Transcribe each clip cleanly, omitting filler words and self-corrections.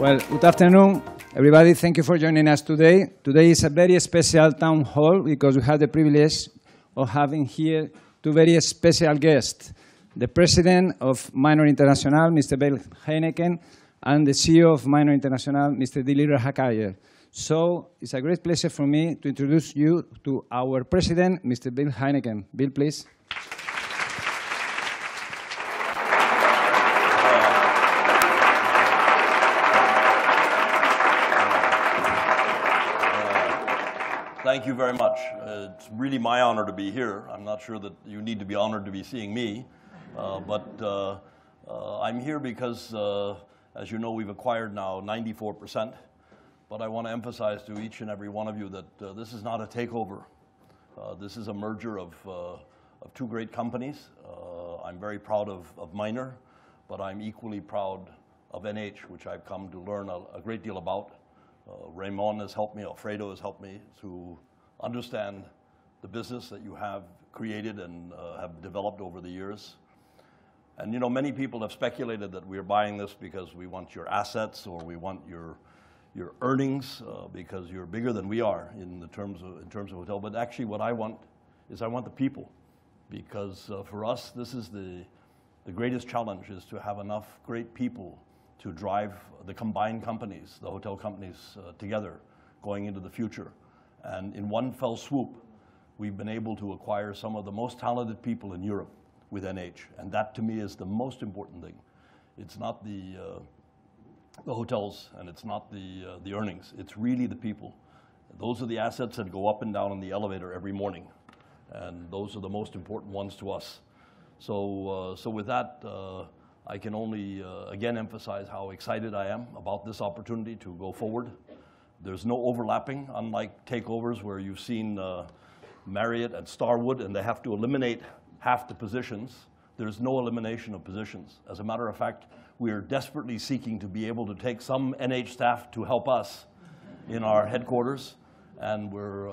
Well, good afternoon, everybody. Thank you for joining us today. Today is a very special town hall because we have the privilege of having here two very special guests, the president of Minor International, Mr. Heinecke, and the CEO of Minor International, Mr. Dillip Rajakarier. So it's a great pleasure for me to introduce you to our president, Mr. Bill Heinecke. Bill, please. Thank you very much. It's really my honor to be here. I'm not sure that you need to be honored to be seeing me, but I'm here because, as you know, we've acquired now 94%. But I want to emphasize to each and every one of you that this is not a takeover. This is a merger of two great companies. I'm very proud of Minor, but I'm equally proud of NH, which I've come to learn a great deal about. Ramon has helped me, Alfredo has helped me to understand the business that you have created and have developed over the years. And you know, many people have speculated that we're buying this because we want your assets or we want your earnings because you're bigger than we are in terms of hotel. But actually what I want is I want the people, because for us this is the greatest challenge, is to have enough great people to drive the combined companies, the hotel companies together going into the future. And in one fell swoop, we've been able to acquire some of the most talented people in Europe with NH. And that to me is the most important thing. It's not the hotels and it's not the earnings. It's really the people. Those are the assets that go up and down in the elevator every morning. And those are the most important ones to us. So with that, I can only, again, emphasize how excited I am about this opportunity to go forward. There's no overlapping, unlike takeovers where you've seen Marriott and Starwood, and they have to eliminate half the positions. There's no elimination of positions. As a matter of fact, we are desperately seeking to be able to take some NH staff to help us in our headquarters, and we're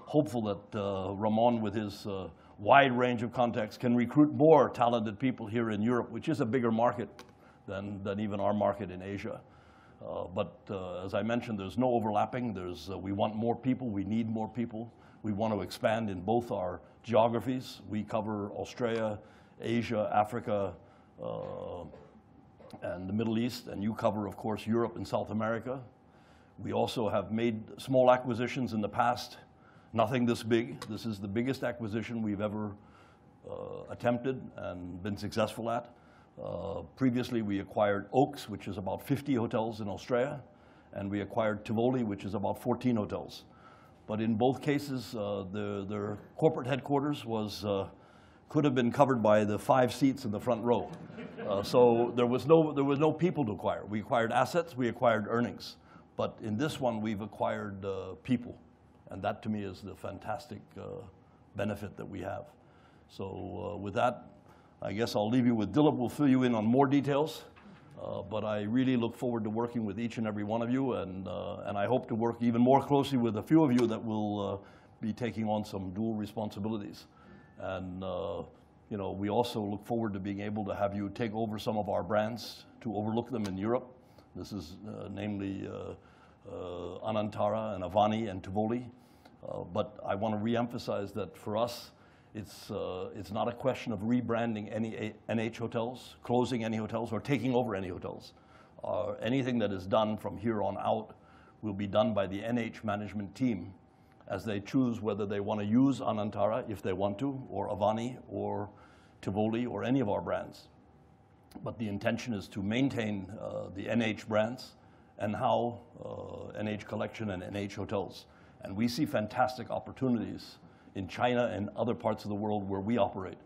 hopeful that Ramon, with his wide range of contacts, can recruit more talented people here in Europe, which is a bigger market than even our market in Asia. But as I mentioned, there's no overlapping. We want more people. We need more people. We want to expand in both our geographies. We cover Australia, Asia, Africa, and the Middle East, and you cover, of course, Europe and South America. We also have made small acquisitions in the past. Nothing this big. This is the biggest acquisition we've ever attempted and been successful at. Previously, we acquired Oaks, which is about 50 hotels in Australia, and we acquired Tivoli, which is about 14 hotels. But in both cases, their corporate headquarters could have been covered by the 5 seats in the front row. So there was no people to acquire. We acquired assets, we acquired earnings. But in this one, we've acquired people. And that, to me, is the fantastic benefit that we have. So with that, I guess I'll leave you with Dillip. We'll fill you in on more details. But I really look forward to working with each and every one of you. And I hope to work even more closely with a few of you that will be taking on some dual responsibilities. And you know, we also look forward to being able to have you take over some of our brands, to overlook them in Europe. This is namely Anantara and Avani and Tivoli. But I want to re-emphasize that for us, it's not a question of rebranding any NH hotels, closing any hotels, or taking over any hotels. Anything that is done from here on out will be done by the NH management team as they choose whether they want to use Anantara, if they want to, or Avani, or Tivoli, or any of our brands. But the intention is to maintain the NH brands and how NH Collection and NH Hotels. And we see fantastic opportunities in China and other parts of the world where we operate.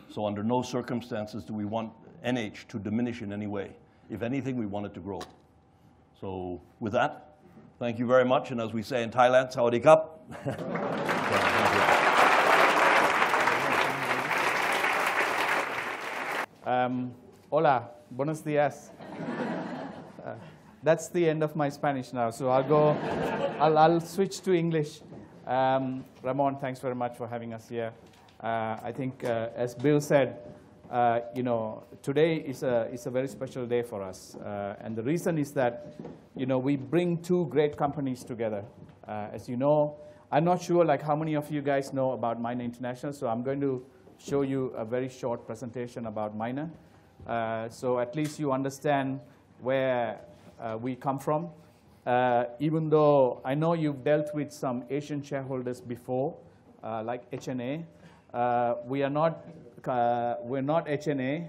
So under no circumstances do we want NH to diminish in any way. If anything, we want it to grow. So with that, thank you very much. And as we say in Thailand, Sawadee Krap. Hola, buenos dias. That's the end of my Spanish now, so I'll switch to English. Ramon, thanks very much for having us here. I think, as Bill said, you know, today is a very special day for us. And the reason is that, you know, we bring two great companies together. As you know, I'm not sure like how many of you guys know about Miner International, so I'm going to show you a very short presentation about Miner. So at least you understand where we come from. Even though I know you've dealt with some Asian shareholders before, like HNA, we're not HNA.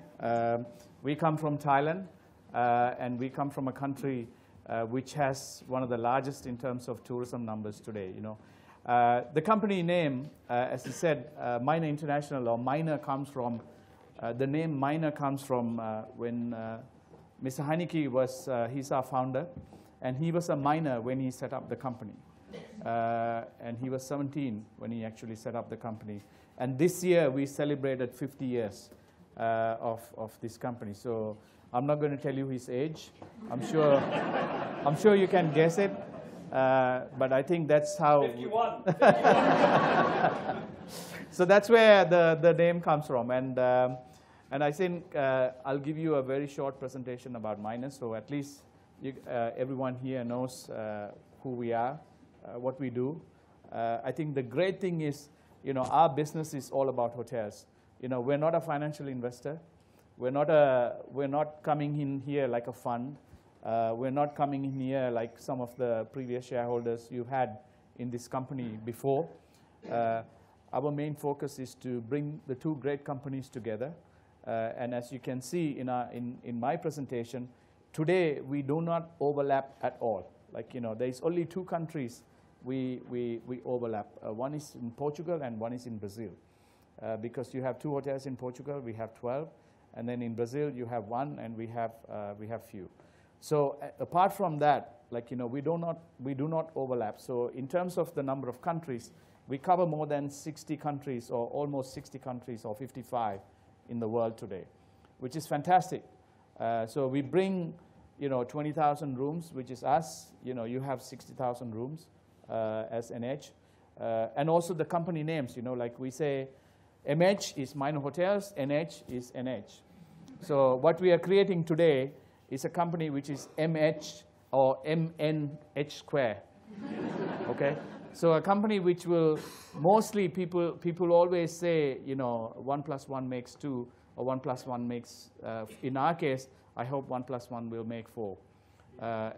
We come from Thailand, and we come from a country which has one of the largest in terms of tourism numbers today. You know, the company name, as I said, Miner International or Miner comes from the name Miner comes from when Mr. Heinecke was he's our founder, and he was a miner when he set up the company, and he was 17 when he actually set up the company. And this year we celebrated 50 years of this company. So I'm not going to tell you his age. I'm sure you can guess it. But I think that's how. 51. So that's where the name comes from. And I think I'll give you a very short presentation about Miner, so at least everyone here knows who we are, what we do. I think the great thing is, you know, our business is all about hotels. You know, we're not a financial investor. We're not coming in here like a fund. We're not coming in here like some of the previous shareholders you had in this company before. Our main focus is to bring the two great companies together. And as you can see in my presentation, today we do not overlap at all. Like, you know, there's only two countries we overlap. One is in Portugal and one is in Brazil. Because you have two hotels in Portugal, we have 12. And then in Brazil, you have one, and we have few. So apart from that, like, you know, we do not overlap. So in terms of the number of countries, we cover more than 60 countries, or almost 60 countries, or 55 in the world today, which is fantastic. So we bring, you know, 20,000 rooms, which is us. You know, you have 60,000 rooms as NH. And also the company names, you know, like we say, MH is Miner Hotels, NH is NH. So what we are creating today is a company which is MH or MNH square. Okay? So a company which will mostly people always say, you know, 1 + 1 makes 2, or 1 + 1 makes, in our case, I hope 1 + 1 will make 4.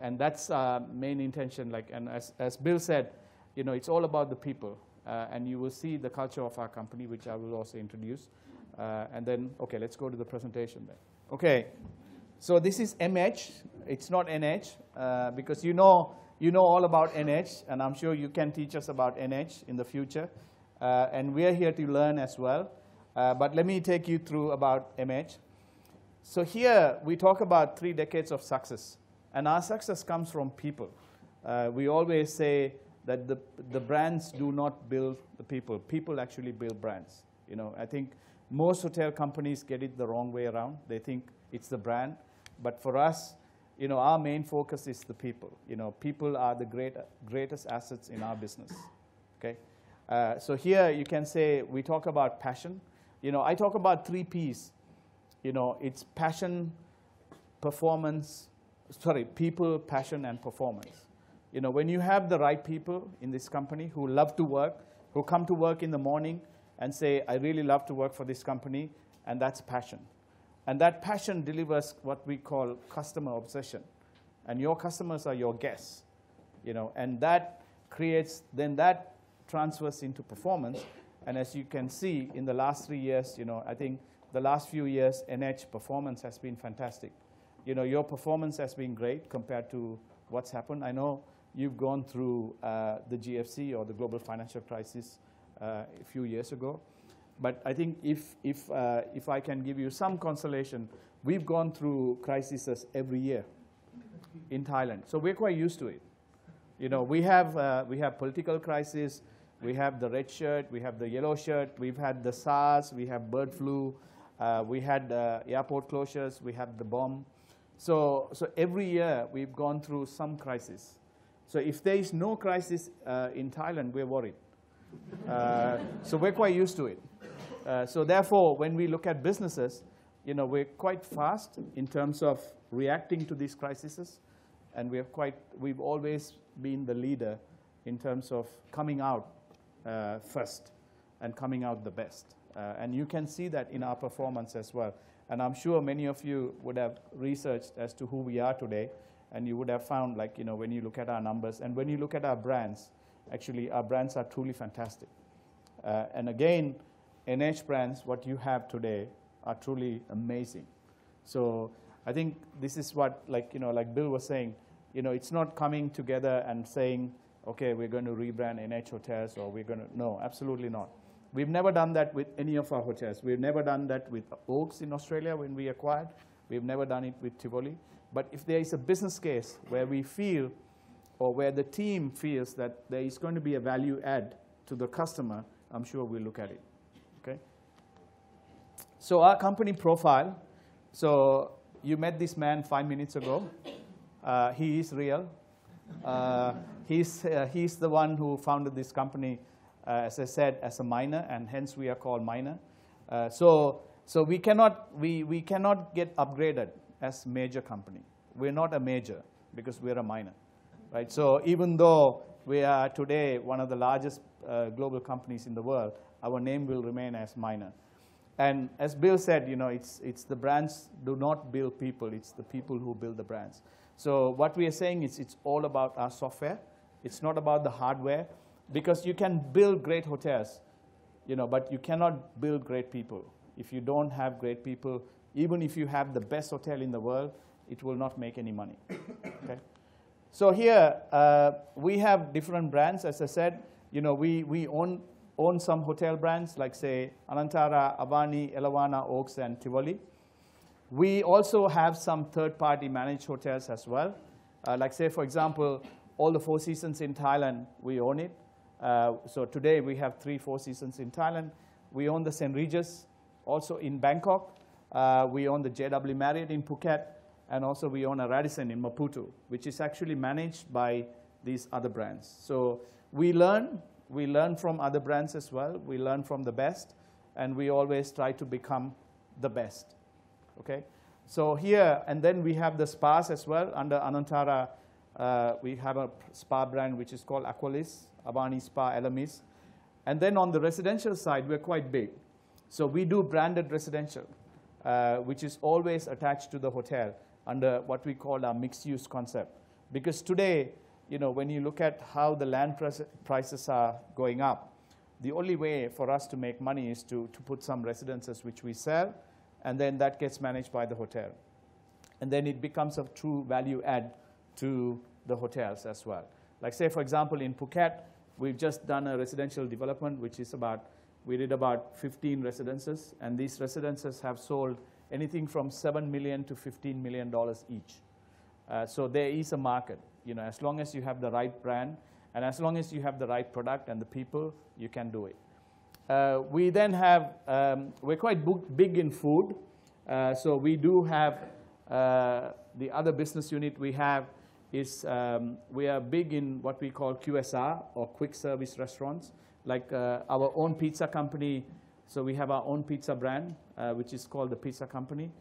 And that's our main intention. Like, and as Bill said, you know, it's all about the people. And you will see the culture of our company, which I will also introduce. And then, okay, let's go to the presentation then. Okay, so this is MH. It's not NH, because you know all about NH, and I'm sure you can teach us about NH in the future. And we are here to learn as well. But let me take you through about MH. So here we talk about 3 decades of success. And our success comes from people. We always say that the brands do not build the people. People actually build brands. You know, I think most hotel companies get it the wrong way around. They think it's the brand. But for us, you know, our main focus is the people. You know, people are the greatest assets in our business. Okay? So here you can say we talk about passion. You know, I talk about 3 Ps. You know, it's passion, people, passion, and performance. You know, when you have the right people in this company who love to work, who come to work in the morning and say, I really love to work for this company, and that's passion. And that passion delivers what we call customer obsession. And your customers are your guests. You know, and that creates, then that transfers into performance. And as you can see, in the last 3 years, you know, I think the last few years, NH performance has been fantastic. You know, your performance has been great compared to what's happened. I know you've gone through the GFC, or the global financial crisis, a few years ago. But I think if I can give you some consolation, we've gone through crises every year in Thailand. So we're quite used to it. You know, we have political crisis, we have the red shirt, we have the yellow shirt, we've had the SARS, we have bird flu, we had airport closures, we had the bomb. So every year we've gone through some crisis. So if there is no crisis in Thailand, we're worried. So we're quite used to it. So therefore, when we look at businesses, we're quite fast in terms of reacting to these crises, and we've always been the leader in terms of coming out first and coming out the best. And you can see that in our performance as well. And I'm sure many of you would have researched as to who we are today, and you would have found, like, when you look at our numbers and when you look at our brands, actually our brands are truly fantastic. And again, NH brands, what you have today, are truly amazing. So I think this is what, like Bill was saying, it's not coming together and saying, okay, we're going to rebrand NH hotels, or we're going to, no, absolutely not. We've never done that with any of our hotels. We've never done that with Oaks in Australia when we acquired. We've never done it with Tivoli. But if there is a business case where we feel, or where the team feels that there is going to be a value add to the customer, I'm sure we'll look at it. Okay? So our company profile. So you met this man 5 minutes ago. He is real. He's the one who founded this company, as I said, as a minor, and hence we are called minor. So we cannot get upgraded as major company. We're not a major because we're a minor, right? So even though we are today one of the largest global companies in the world, our name will remain as minor. And as Bill said, it's the brands do not build people, it's the people who build the brands. So what we are saying is it's all about our software. It's not about the hardware, because you can build great hotels, but you cannot build great people. If you don't have great people, even if you have the best hotel in the world, it will not make any money. Okay? So here we have different brands. As I said, we own some hotel brands like, say, Anantara, Avani, Elawana, Oaks, and Tivoli. We also have some third-party managed hotels as well. Like, say, for example, all the Four Seasons in Thailand, we own it. So today we have 3 Four Seasons in Thailand. We own the St. Regis, also in Bangkok. We own the JW Marriott in Phuket. And also we own a Radisson in Maputo, which is actually managed by these other brands. So we learn from other brands as well. We learn from the best, and we always try to become the best. Okay? So here, and then we have the spas as well. Under Anantara, we have a spa brand which is called Aqualis, Avani Spa, Elamis. And then on the residential side, we're quite big. So we do branded residential, which is always attached to the hotel under what we call our mixed-use concept. Because today, when you look at how the land prices are going up, the only way for us to make money is to put some residences which we sell, and then that gets managed by the hotel. And then it becomes a true value add to the hotels as well. Like, say, for example, in Phuket, we've just done a residential development, which is we did about 15 residences, and these residences have sold anything from $7 million to $15 million each. So there is a market. As long as you have the right brand, and as long as you have the right product and the people, you can do it. We then have, we're quite big in food. So we do have, the other business unit we have is, we are big in what we call QSR, or quick service restaurants, like our own pizza company. So we have our own pizza brand, which is called the Pizza Company.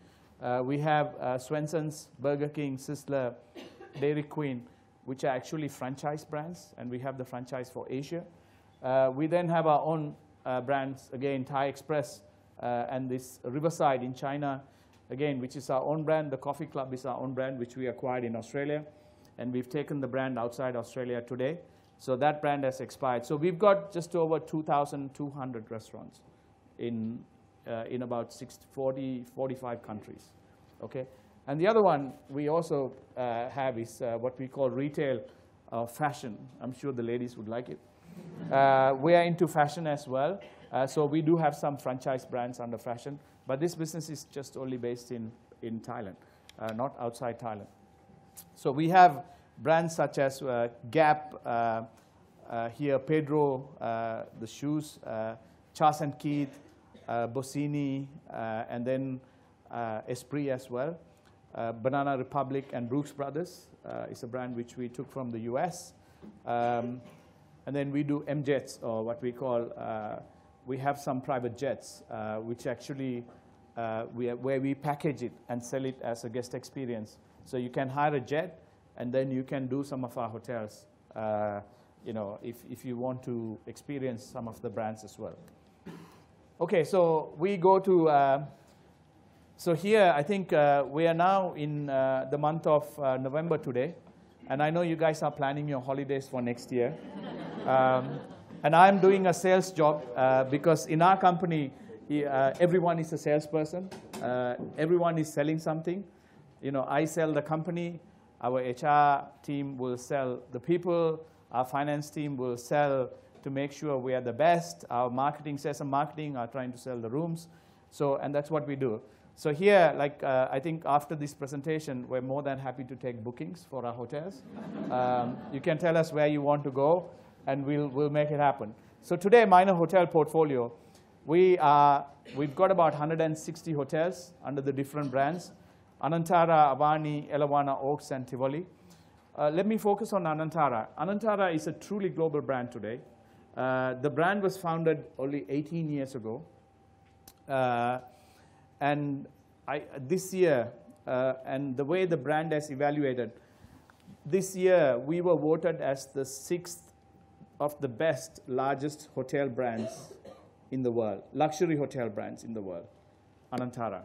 We have Swenson's, Burger King, Sizzler, Dairy Queen, which are actually franchise brands, and we have the franchise for Asia. We then have our own brands, again, Thai Express, and this Riverside in China, again, which is our own brand. The Coffee Club is our own brand, which we acquired in Australia, and we've taken the brand outside Australia today. So that brand has expired. So we've got just over 2,200 restaurants in about 45 countries. Okay? And the other one we also have is what we call retail fashion. I'm sure the ladies would like it. We are into fashion as well. So we do have some franchise brands under fashion. But this business is just only based in Thailand, not outside Thailand. So we have brands such as Gap, here Pedro, the shoes, Charles & Keith, Bossini, and then Esprit as well. Banana Republic and Brooks Brothers is a brand which we took from the US. And then we do M-Jets, or what we call, we have some private jets, which actually where we package it and sell it as a guest experience. So you can hire a jet, and then you can do some of our hotels, if you want to experience some of the brands as well. Okay, so we go to, so here I think we are now in the month of November today, and I know you guys are planning your holidays for next year. And I'm doing a sales job because in our company, everyone is a salesperson. Everyone is selling something. I sell the company. Our HR team will sell the people. Our finance team will sell to make sure we are the best. Our marketing, sales and marketing are trying to sell the rooms. So, and that's what we do. So here, I think after this presentation, we're more than happy to take bookings for our hotels. You can tell us where you want to go, and we'll make it happen. So today, Minor Hotel Portfolio, we've got about 160 hotels under the different brands: Anantara, Avani, Elawana, Oaks, and Tivoli. Let me focus on Anantara. Anantara is a truly global brand today. The brand was founded only 18 years ago. And this year, and the way the brand has evaluated, this year we were voted as the 6th of the best, largest hotel brands in the world, luxury hotel brands in the world, Anantara.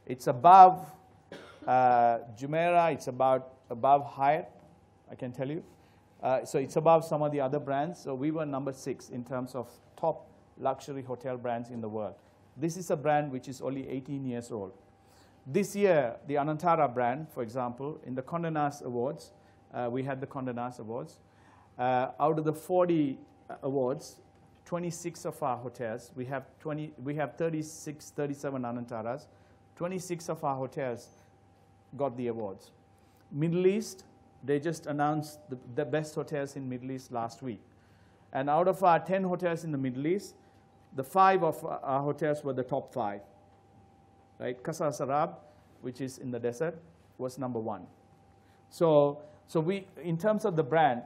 It's above Jumeirah, it's above Hyatt, I can tell you. So it's above some of the other brands. So we were number 6 in terms of top luxury hotel brands in the world. This is a brand which is only 18 years old. This year, the Anantara brand, for example, in the Condé Nast Awards, we had the Condé Nast Awards. Out of the 40 awards, 26 of our hotels, we have 36, 37 Anantaras. 26 of our hotels got the awards. Middle East, they just announced the best hotels in Middle East last week. And out of our 10 hotels in the Middle East, the 5 of our hotels were the top 5. Right? Qasr Sarab, which is in the desert, was number 1. So we, in terms of the brand,